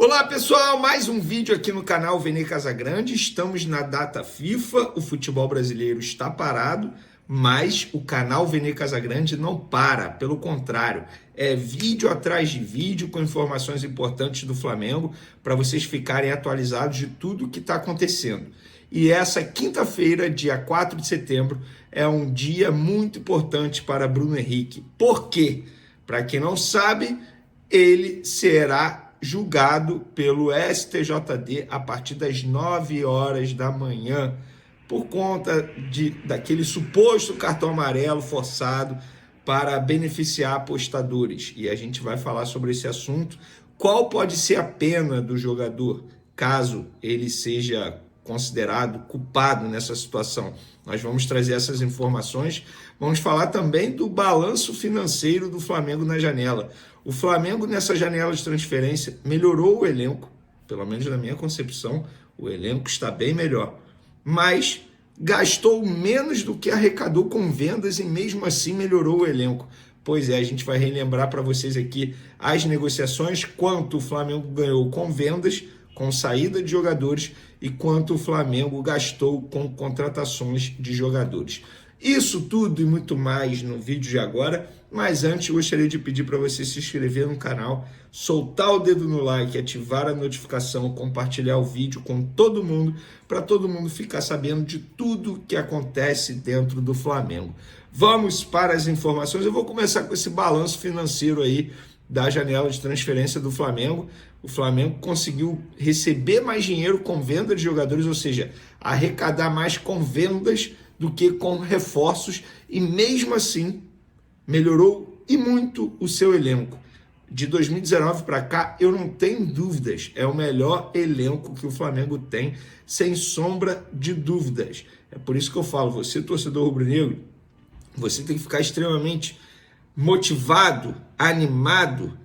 Olá pessoal, mais um vídeo aqui no canal Vene Casagrande. Estamos na data FIFA, o futebol brasileiro está parado, mas o canal Vene Casagrande não para, pelo contrário, é vídeo atrás de vídeo com informações importantes do Flamengo para vocês ficarem atualizados de tudo que está acontecendo. E essa quinta-feira, dia 4 de setembro, é um dia muito importante para Bruno Henrique. Por quê? Para quem não sabe, ele será julgado pelo STJD a partir das 9 horas da manhã, por conta daquele suposto cartão amarelo forçado para beneficiar apostadores. E a gente vai falar sobre esse assunto. Qual pode ser a pena do jogador, caso ele seja considerado culpado nessa situação? Nós vamos trazer essas informações. Vamos falar também do balanço financeiro do Flamengo na janela. O Flamengo, nessa janela de transferência, melhorou o elenco, pelo menos na minha concepção, o elenco está bem melhor, mas gastou menos do que arrecadou com vendas e mesmo assim melhorou o elenco. Pois é, a gente vai relembrar para vocês aqui as negociações, quanto o Flamengo ganhou com vendas, com saída de jogadores e quanto o Flamengo gastou com contratações de jogadores. Isso tudo e muito mais no vídeo de agora, mas antes eu gostaria de pedir para você se inscrever no canal, soltar o dedo no like, ativar a notificação, compartilhar o vídeo com todo mundo, para todo mundo ficar sabendo de tudo que acontece dentro do Flamengo. Vamos para as informações. Eu vou começar com esse balanço financeiro aí da janela de transferência do Flamengo. O Flamengo conseguiu receber mais dinheiro com venda de jogadores, ou seja, arrecadar mais com vendas do que com reforços, e mesmo assim melhorou e muito o seu elenco. De 2019 para cá, eu não tenho dúvidas, é o melhor elenco que o Flamengo tem, sem sombra de dúvidas. É por isso que eu falo, você torcedor rubro-negro, você tem que ficar extremamente motivado, animado,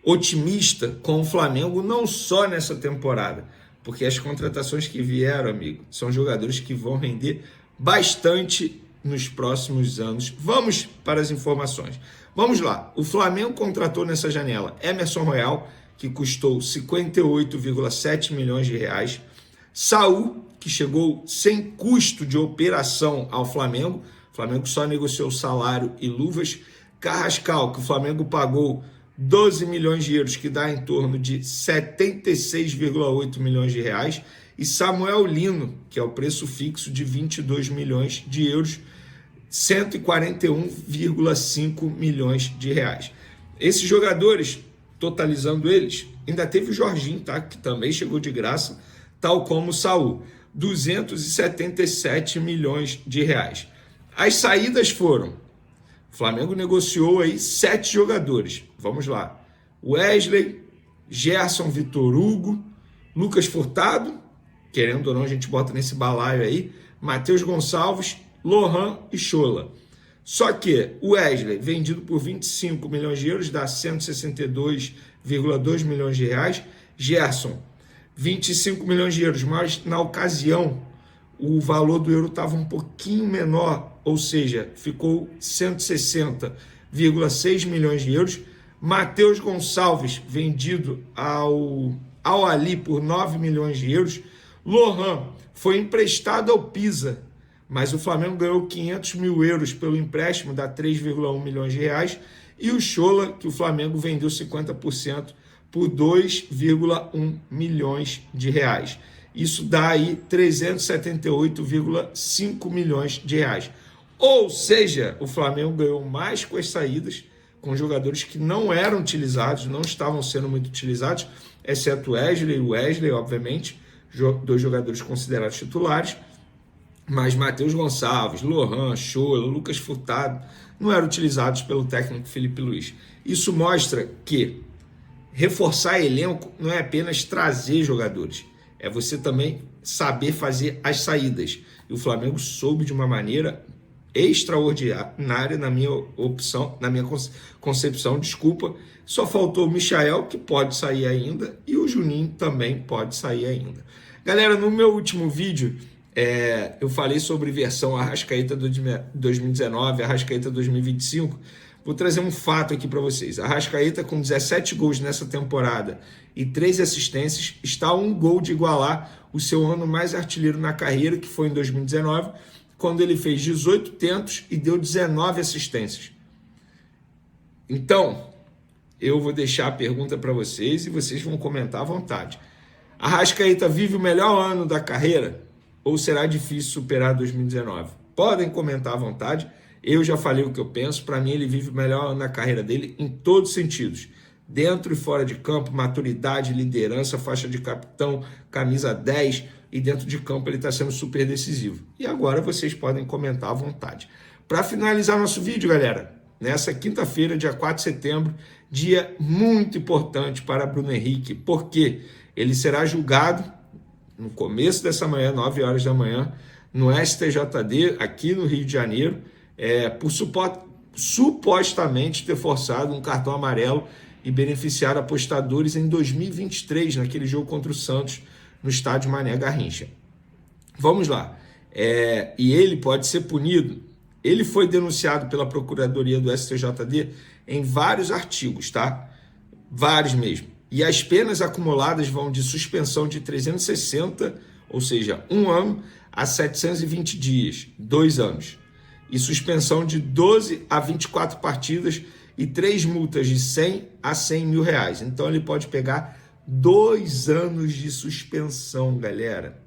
otimista com o Flamengo, não só nessa temporada, porque as contratações que vieram, amigo, são jogadores que vão render bastante nos próximos anos. Vamos para as informações. Vamos lá. O Flamengo contratou nessa janela Emerson Royal, que custou 58,7 milhões de reais. Saul, que chegou sem custo de operação ao Flamengo. O Flamengo só negociou salário e luvas. Carrascal, que o Flamengo pagou 12 milhões de euros, que dá em torno de 76,8 milhões de reais. E Samuel Lino, que é o preço fixo de 22 milhões de euros, 141,5 milhões de reais. Esses jogadores, totalizando eles, ainda teve o Jorginho, tá? Que também chegou de graça, tal como o Saul, 277 milhões de reais. As saídas foram: o Flamengo negociou aí 7 jogadores. Vamos lá: Wesley, Gerson, Vitor Hugo, Lucas Furtado, querendo ou não a gente bota nesse balaio aí, Matheus Gonçalves, Lohan e Schola. Só que o Wesley, vendido por 25 milhões de euros, dá 162,2 milhões de reais. Gerson, 25 milhões de euros, mas na ocasião o valor do euro estava um pouquinho menor, ou seja, ficou 160,6 milhões de euros. Matheus Gonçalves, vendido ao Ali por 9 milhões de euros. Lohan foi emprestado ao Pisa, mas o Flamengo ganhou 500 mil euros pelo empréstimo, dá 3,1 milhões de reais. E o Schola, que o Flamengo vendeu 50% por 2,1 milhões de reais. Isso dá aí 378,5 milhões de reais. Ou seja, o Flamengo ganhou mais com as saídas, com jogadores que não eram utilizados, não estavam sendo muito utilizados, exceto Wesley, obviamente, 2 jogadores considerados titulares, mas Matheus Gonçalves, Lohan, Schola, Lucas Furtado não eram utilizados pelo técnico Felipe Luiz. Isso mostra que reforçar elenco não é apenas trazer jogadores, é você também saber fazer as saídas. E o Flamengo soube de uma maneira extraordinária, na minha concepção, desculpa. Só faltou o Michael, que pode sair ainda, e o Juninho também pode sair ainda. Galera, no meu último vídeo, eu falei sobre versão Arrascaeta 2019, Arrascaeta 2025. Vou trazer um fato aqui para vocês. Arrascaeta, com 17 gols nessa temporada e 3 assistências, está a um gol de igualar o seu ano mais artilheiro na carreira, que foi em 2019, quando ele fez 18 tentos e deu 19 assistências. Então, eu vou deixar a pergunta para vocês e vocês vão comentar à vontade. Arrascaeta vive o melhor ano da carreira ou será difícil superar 2019? Podem comentar à vontade. Eu já falei o que eu penso. Para mim, ele vive o melhor ano da carreira dele em todos os sentidos. Dentro e fora de campo, maturidade, liderança, faixa de capitão, camisa 10. E dentro de campo ele está sendo super decisivo. E agora vocês podem comentar à vontade. Para finalizar nosso vídeo, galera, nessa quinta-feira, dia 4 de setembro, dia muito importante para Bruno Henrique, porque ele será julgado no começo dessa manhã, 9 horas da manhã, no STJD, aqui no Rio de Janeiro, por supostamente ter forçado um cartão amarelo e beneficiar apostadores em 2023, naquele jogo contra o Santos, no estádio Mané Garrincha. Vamos lá. E ele pode ser punido. Ele foi denunciado pela Procuradoria do STJD em vários artigos, tá? Vários mesmo. E as penas acumuladas vão de suspensão de 360, ou seja, 1 ano, a 720 dias, 2 anos. E suspensão de 12 a 24 partidas e 3 multas de 100 a 100 mil reais. Então ele pode pegar 2 anos de suspensão, galera.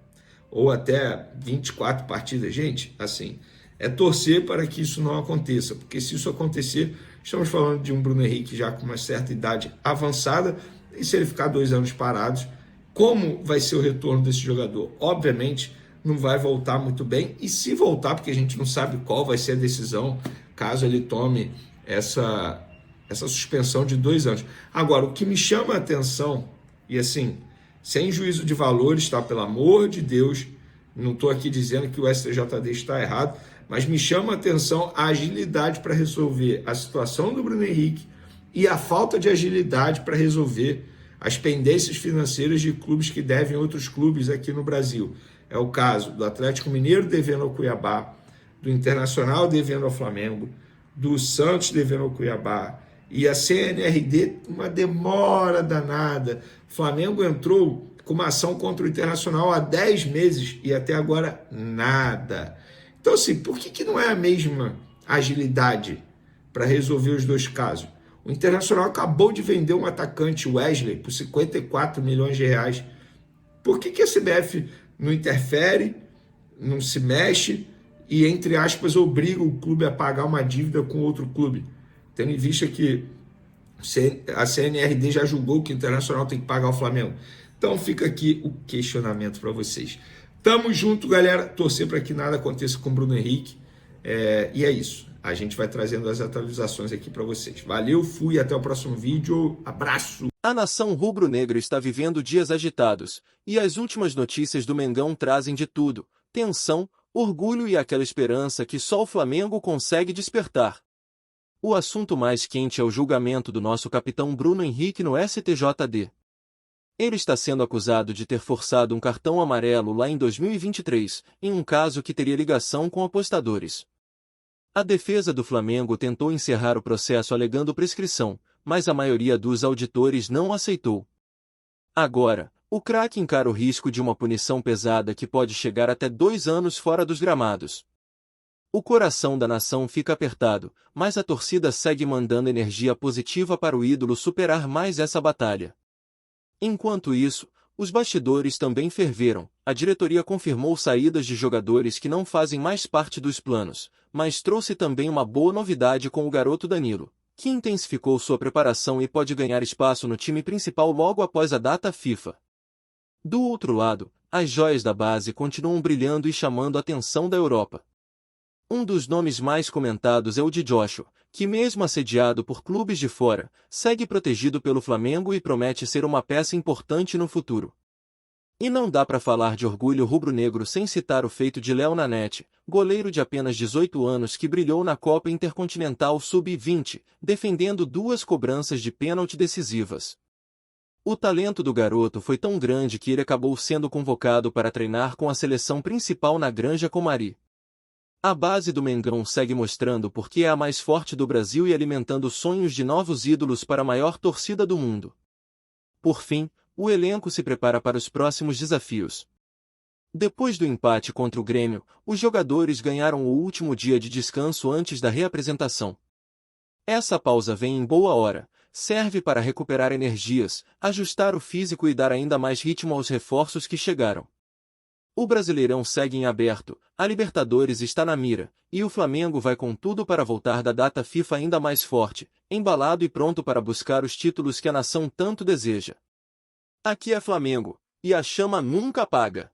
Ou até 24 partidas. Gente, assim, é torcer para que isso não aconteça. Porque se isso acontecer, estamos falando de um Bruno Henrique já com uma certa idade avançada. E se ele ficar 2 anos parados, como vai ser o retorno desse jogador? Obviamente, não vai voltar muito bem. E se voltar, porque a gente não sabe qual vai ser a decisão, caso ele tome essa suspensão de 2 anos. Agora, o que me chama a atenção, e assim, sem juízo de valores, tá? Pelo amor de Deus, não estou aqui dizendo que o STJD está errado, mas me chama a atenção a agilidade para resolver a situação do Bruno Henrique e a falta de agilidade para resolver as pendências financeiras de clubes que devem outros clubes aqui no Brasil. É o caso do Atlético Mineiro devendo ao Cuiabá, do Internacional devendo ao Flamengo, do Santos devendo ao Cuiabá, e a CNRD, uma demora danada. O Flamengo entrou com uma ação contra o Internacional há 10 meses e até agora nada. Então, assim, por que não é a mesma agilidade para resolver os 2 casos? O Internacional acabou de vender um atacante, Wesley, por 54 milhões de reais. Por que a CBF não interfere, não se mexe e, entre aspas, obriga o clube a pagar uma dívida com outro clube? Tendo em vista que a CNRD já julgou que o Internacional tem que pagar o Flamengo. Então fica aqui o questionamento para vocês. Tamo junto, galera. Torcer para que nada aconteça com o Bruno Henrique. E é isso. A gente vai trazendo as atualizações aqui para vocês. Valeu, fui, até o próximo vídeo. Abraço! A nação rubro-negra está vivendo dias agitados, e as últimas notícias do Mengão trazem de tudo: tensão, orgulho e aquela esperança que só o Flamengo consegue despertar. O assunto mais quente é o julgamento do nosso capitão Bruno Henrique no STJD. Ele está sendo acusado de ter forçado um cartão amarelo lá em 2023, em um caso que teria ligação com apostadores. A defesa do Flamengo tentou encerrar o processo alegando prescrição, mas a maioria dos auditores não aceitou. Agora, o craque encara o risco de uma punição pesada que pode chegar até 2 anos fora dos gramados. O coração da nação fica apertado, mas a torcida segue mandando energia positiva para o ídolo superar mais essa batalha. Enquanto isso, os bastidores também ferveram. A diretoria confirmou saídas de jogadores que não fazem mais parte dos planos, mas trouxe também uma boa novidade com o garoto Danilo, que intensificou sua preparação e pode ganhar espaço no time principal logo após a data FIFA. Do outro lado, as joias da base continuam brilhando e chamando a atenção da Europa. Um dos nomes mais comentados é o de Joshua, que mesmo assediado por clubes de fora, segue protegido pelo Flamengo e promete ser uma peça importante no futuro. E não dá para falar de orgulho rubro-negro sem citar o feito de Léo Nanete, goleiro de apenas 18 anos que brilhou na Copa Intercontinental Sub-20, defendendo 2 cobranças de pênalti decisivas. O talento do garoto foi tão grande que ele acabou sendo convocado para treinar com a seleção principal na Granja Comari. A base do Mengão segue mostrando por que é a mais forte do Brasil e alimentando sonhos de novos ídolos para a maior torcida do mundo. Por fim, o elenco se prepara para os próximos desafios. Depois do empate contra o Grêmio, os jogadores ganharam o último dia de descanso antes da reapresentação. Essa pausa vem em boa hora, serve para recuperar energias, ajustar o físico e dar ainda mais ritmo aos reforços que chegaram. O Brasileirão segue em aberto, a Libertadores está na mira, e o Flamengo vai com tudo para voltar da data FIFA ainda mais forte, embalado e pronto para buscar os títulos que a nação tanto deseja. Aqui é Flamengo, e a chama nunca apaga.